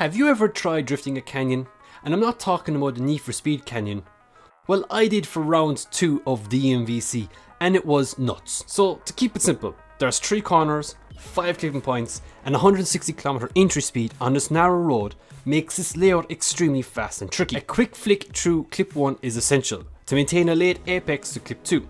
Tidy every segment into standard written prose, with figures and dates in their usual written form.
Have you ever tried drifting a canyon? And I'm not talking about the Need for Speed canyon. Well, I did for round 2 of DMVC, and it was nuts. So to keep it simple, there's 3 corners, 5 clipping points, and 160km entry speed on this narrow road makes this layout extremely fast and tricky. A quick flick through clip 1 is essential to maintain a late apex to clip 2,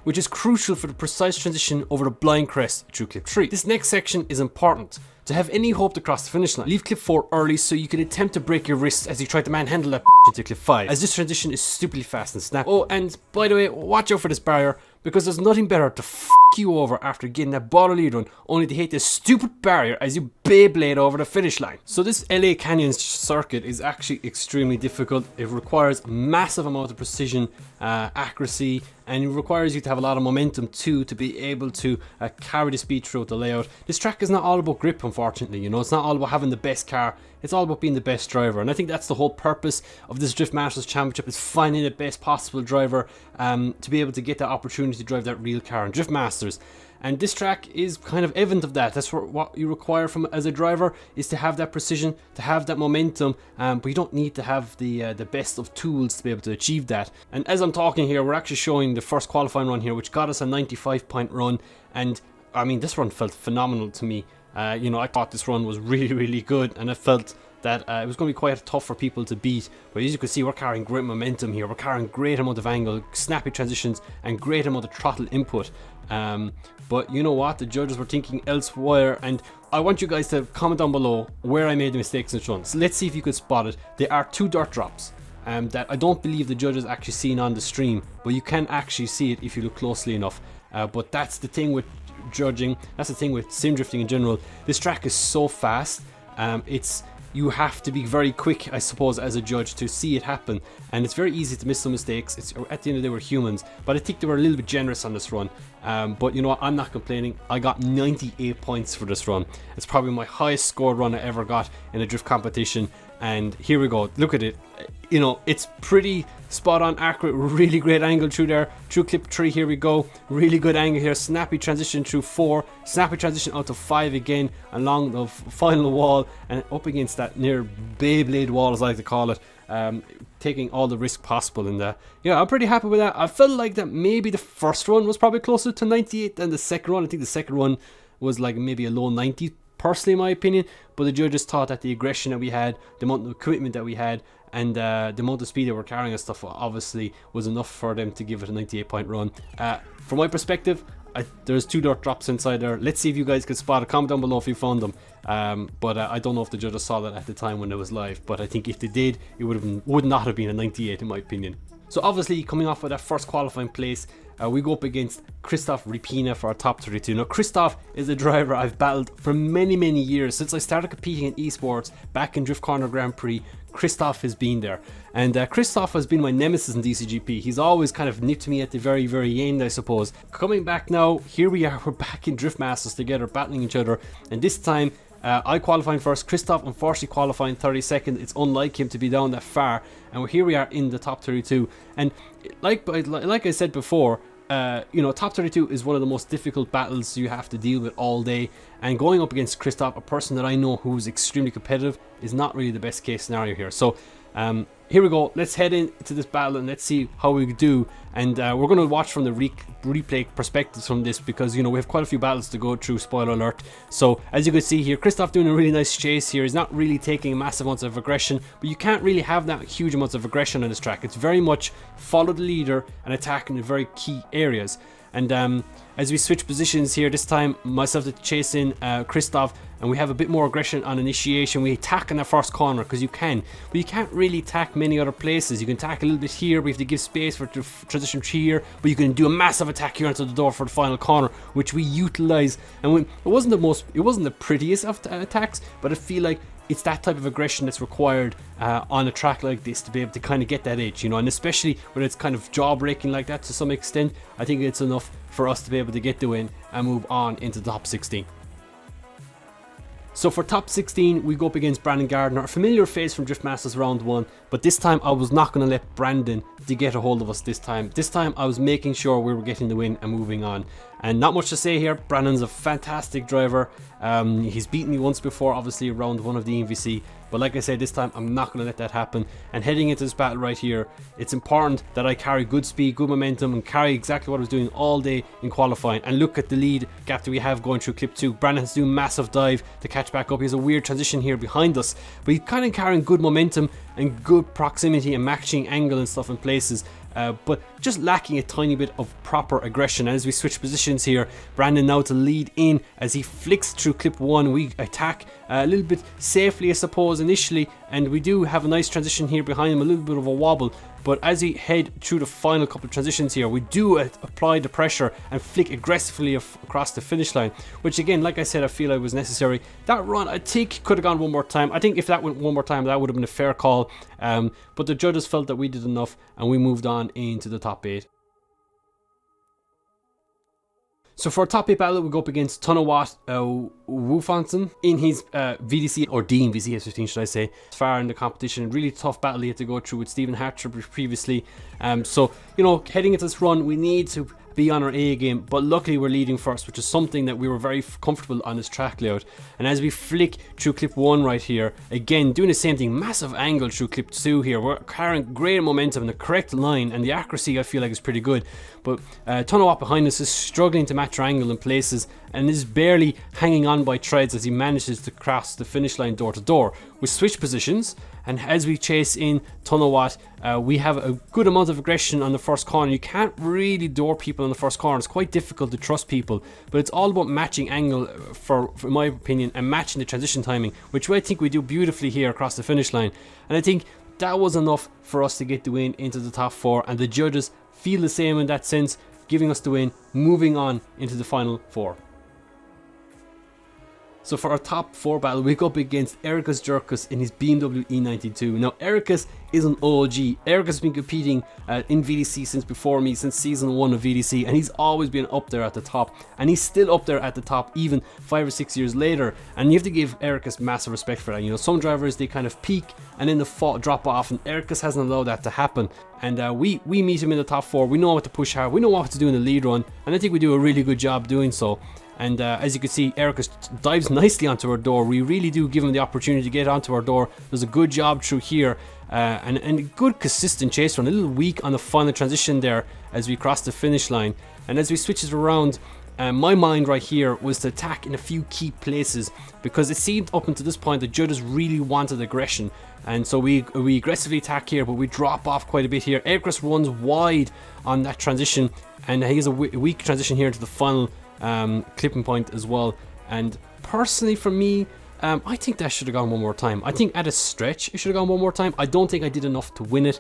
which is crucial for the precise transition over the blind crest through clip 3. This next section is important to have any hope to cross the finish line. Leave clip 4 early so you can attempt to break your wrists as you try to manhandle that into clip 5, as this transition is stupidly fast and snappy. Oh, and by the way, watch out for this barrier, because there's nothing better to f you over after getting that bottle lead run, only to hit this stupid barrier as you Beyblade over the finish line. So this LA Canyon circuit is actually extremely difficult. It requires a massive amount of precision, accuracy, and it requires you to have a lot of momentum too to be able to carry the speed throughout the layout. This track is not all about grip, unfortunately, you know, it's not all about having the best car, it's all about being the best driver, and I think that's the whole purpose of this Drift Masters Championship, is finding the best possible driver to be able to get that opportunity to drive that real car in Drift Masters. And this track is kind of evident of that. That's what you require from as a driver, is to have that precision, to have that momentum, but you don't need to have the best of tools to be able to achieve that. And as I'm talking here, we're actually showing the first qualifying run here, which got us a 95-point run, and I mean, this run felt phenomenal to me. You know, I thought this run was really good, and I felt that it was going to be quite tough for people to beat. But as you can see, we're carrying great momentum here. We're carrying great amount of angle, snappy transitions, and great amount of throttle input. But you know what? The judges were thinking elsewhere, and I want you guys to comment down below where I made the mistakes in this run. So let's see if you could spot it. There are 2 dirt drops that I don't believe the judges actually seen on the stream, but you can actually see it if you look closely enough. But that's the thing with judging, that's the thing with sim drifting in general. This track is so fast, you have to be very quick, I suppose, as a judge to see it happen, and it's very easy to miss some mistakes. It's, at the end of the day, we're humans, but I think they were a little bit generous on this run. But you know what, I'm not complaining. I got 98 points for this run. It's probably my highest scored run I ever got in a drift competition, and here we go. Look at it. You know, it's pretty spot on accurate, really great angle through there, through clip 3, here we go, really good angle here, snappy transition through 4, snappy transition out to 5 again, along the final wall, and up against that near Beyblade wall, as I like to call it, taking all the risk possible in that. Yeah, I'm pretty happy with that. I felt like that maybe the first run was probably closer to 98 than the second run. I think the second run was like maybe a low 90, personally in my opinion, but the judges thought that the aggression that we had, the amount of commitment that we had, and the amount of speed that we're carrying and stuff obviously was enough for them to give it a 98-point run. From my perspective, there's 2 dirt drops inside there. Let's see if you guys could spot it. Comment down below if you found them. But I don't know if the judges saw that at the time when it was live, but I think if they did, it would not have been a 98 in my opinion. So obviously, coming off with that first qualifying place, we go up against Christoph Ripina for our top 32. Now, Christoph is a driver I've battled for many years. Since I started competing in esports back in Drift Corner Grand Prix, Christoph has been there. And Christoph has been my nemesis in DCGP. He's always kind of nipped me at the very end, I suppose. Coming back now, here we are, we're back in Drift Masters together, battling each other. And this time, I qualifying first, Christoph unfortunately qualifying 32nd. It's unlike him to be down that far, and here we are in the top 32. And like I said before, you know, top 32 is one of the most difficult battles you have to deal with all day, and going up against Christoph, a person that I know who's extremely competitive, is not really the best case scenario here. So here we go, let's head into this battle and let's see how we do. And we're going to watch from the replay perspectives from this, because you know we have quite a few battles to go through, spoiler alert. So as you can see here, Christoph doing a really nice chase here. He's not really taking massive amounts of aggression, but you can't really have that huge amounts of aggression on this track. It's very much follow the leader and attack in the very key areas. And as we switch positions here, this time myself to chase in Christoph, and we have a bit more aggression on initiation. We attack in that first corner because you can, but you can't really attack many other places. You can attack a little bit here, we have to give space for transition here, but you can do a massive attack here onto the door for the final corner, which we utilize. And it wasn't the prettiest of attacks, but I feel like it's that type of aggression that's required on a track like this to be able to kind of get that edge, you know, and especially when it's kind of jaw-breaking like that to some extent, I think it's enough for us to be able to get the win and move on into the top 16. So for top 16, we go up against Brandon Gardner, a familiar face from Drift Masters round 1, but this time I was not going to let Brandon to get a hold of us this time. This time I was making sure we were getting the win and moving on. And not much to say here. Brandon's a fantastic driver. He's beaten me once before, obviously round 1 of the DMVC, but like I said, this time I'm not going to let that happen. And heading into this battle right here, it's important that I carry good speed, good momentum, and carry exactly what I was doing all day in qualifying. And look at the lead gap that we have going through clip 2. Brandon has to do a massive dive to catch back up. He has a weird transition here behind us, but he's kind of carrying good momentum and good proximity and matching angle and stuff in places. But just lacking a tiny bit of proper aggression. And as we switch positions here, Brandon now to lead in as he flicks through clip 1. We attack a little bit safely, I suppose, initially, and we do have a nice transition here behind him, a little bit of a wobble. But as we head through the final couple of transitions here, we do apply the pressure and flick aggressively across the finish line, which again, like I said, I feel like was necessary. That run, I think, could have gone one more time. I think if that went one more time, that would have been a fair call. But the judges felt that we did enough, and we moved on into the top 8. So for our top 8 battle, we go up against Tonawat Wufanson in his VDC, or DMVC S15 should I say. Far in the competition, really tough battle he had to go through with Stephen Hatcher previously. So, you know, heading into this run, we need to be on our A game, but luckily we're leading first, which is something that we were very comfortable on this track layout. And as we flick through clip 1 right here, again doing the same thing, massive angle through clip 2 here, we're carrying great momentum in the correct line, and the accuracy I feel like is pretty good. But Tonawat behind us is struggling to match our angle in places and is barely hanging on by threads as he manages to cross the finish line door to door. We switch positions, and as we chase in Tonawat, we have a good amount of aggression on the first corner. You can't really door people on the first corner. It's quite difficult to trust people, but it's all about matching angle, for my opinion, and matching the transition timing, which I think we do beautifully here across the finish line. And I think that was enough for us to get the win into the top 4, and the judges feel the same in that sense, giving us the win, moving on into the final 4. So for our top 4 battle, we go up against Erikas Jerkus in his BMW E92. Now Erikas is an OG. Erikas has been competing in VDC since before me, since season 1 of VDC, and he's always been up there at the top, and he's still up there at the top even 5 or 6 years later. And you have to give Erikas massive respect for that. You know, some drivers, they kind of peak and then the drop off, and Erikas hasn't allowed that to happen. And we meet him in the top 4. We know what to push hard, we know what to do in the lead run, and I think we do a really good job doing so. And as you can see, Erikas dives nicely onto our door. We really do give him the opportunity to get onto our door. Does a good job through here, and a good consistent chase run. A little weak on the final transition there as we cross the finish line. And as we switch it around, my mind right here was to attack in a few key places, because it seemed up until this point the judges really wanted aggression. And so we aggressively attack here, but we drop off quite a bit here. Erikas runs wide on that transition, and he has a weak transition here into the final clipping point as well. And personally for me, I think that should have gone one more time. I think at a stretch it should have gone one more time. I don't think I did enough to win it.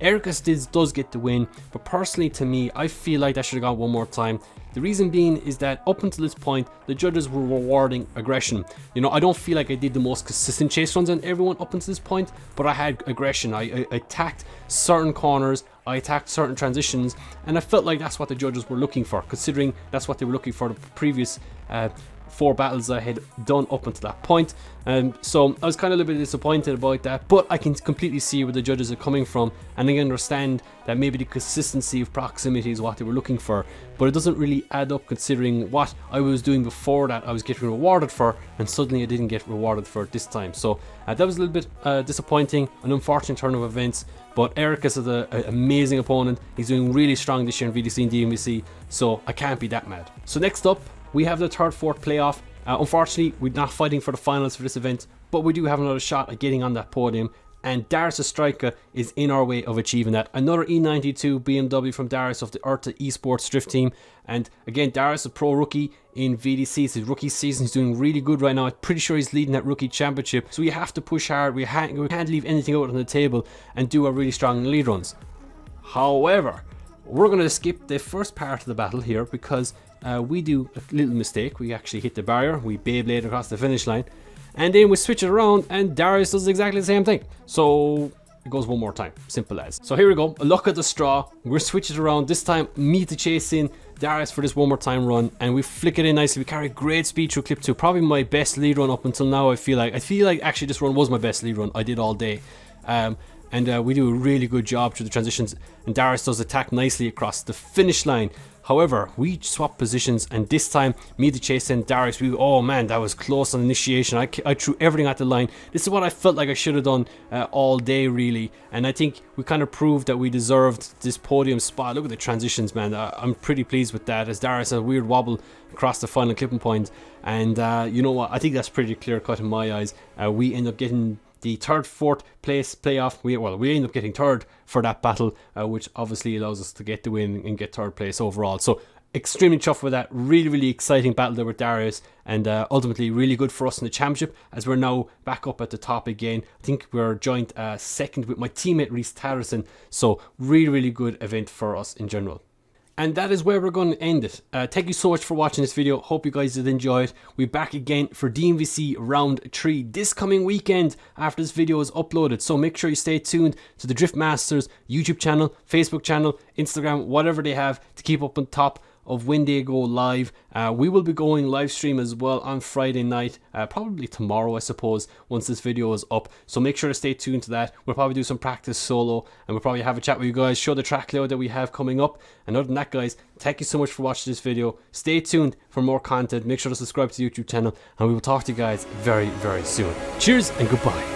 Erikas does get the win, but personally to me, I feel like that should have gone one more time. The reason being is that up until this point, the judges were rewarding aggression. You know, I don't feel like I did the most consistent chase runs on everyone up until this point, but I had aggression. I attacked certain corners, I attacked certain transitions, and I felt like that's what the judges were looking for, considering that's what they were looking for the previous 4 battles I had done up until that point. So I was kind of a little bit disappointed about that, but I can completely see where the judges are coming from, and I understand that maybe the consistency of proximity is what they were looking for, but it doesn't really add up considering what I was doing before that I was getting rewarded for, and suddenly I didn't get rewarded for it this time. So that was a little bit disappointing, an unfortunate turn of events. But Erikas is an amazing opponent. He's doing really strong this year in VDC and DMVC, so I can't be that mad. So next up, we have the 3rd, 4th playoff. Unfortunately, we're not fighting for the finals for this event, but we do have another shot at getting on that podium, and Darius Striker is in our way of achieving that. Another E92 BMW from Darius of the Urta Esports Drift team. And again, Darius is a pro rookie in VDC. It's his rookie season. He's doing really good right now. I'm pretty sure he's leading that rookie championship. So we have to push hard. We can't leave anything out on the table and do our really strong lead runs. However, we're going to skip the first part of the battle here, because we do a little mistake. We actually hit the barrier. We Beyblade across the finish line. And then we switch it around, and Darius does exactly the same thing. So it goes one more time, simple as. So here we go, a luck at the straw. We're switching it around, this time me to chase in Darius for this one more time run, and we flick it in nicely. We carry great speed through clip 2, probably my best lead run up until now. I feel like actually this run was my best lead run I did all day. and we do a really good job through the transitions, and Darius does attack nicely across the finish line. However, we swap positions, and this time, me to chase in Darius, oh man, that was close on initiation. I threw everything at the line. This is what I felt like I should have done all day, really, and I think we kind of proved that we deserved this podium spot. Look at the transitions, man. I'm pretty pleased with that, as Darius had a weird wobble across the final clipping point, and you know what, I think that's pretty clear cut in my eyes. We end up getting the third, fourth place playoff. We end up getting third for that battle, which obviously allows us to get the win and get third place overall. So extremely chuffed with that. Really exciting battle there with Darius, and ultimately really good for us in the championship, as we're now back up at the top again. I think we're joint second with my teammate Rhys Tatterson. So really good event for us in general. And that is where we're going to end it. Thank you so much for watching this video. Hope you guys did enjoy it. We're back again for DMVC round 3 this coming weekend after this video is uploaded. So make sure you stay tuned to the Driftmasters YouTube channel, Facebook channel, Instagram, whatever they have, to keep up on top of when they go live. We will be going live stream as well on Friday night, probably tomorrow, I suppose, once this video is up. So make sure to stay tuned to that. We'll probably do some practice solo, and we'll probably have a chat with you guys, show the track layout that we have coming up. And other than that, guys, thank you so much for watching this video. Stay tuned for more content. Make sure to subscribe to the YouTube channel, and we will talk to you guys very soon. Cheers and goodbye.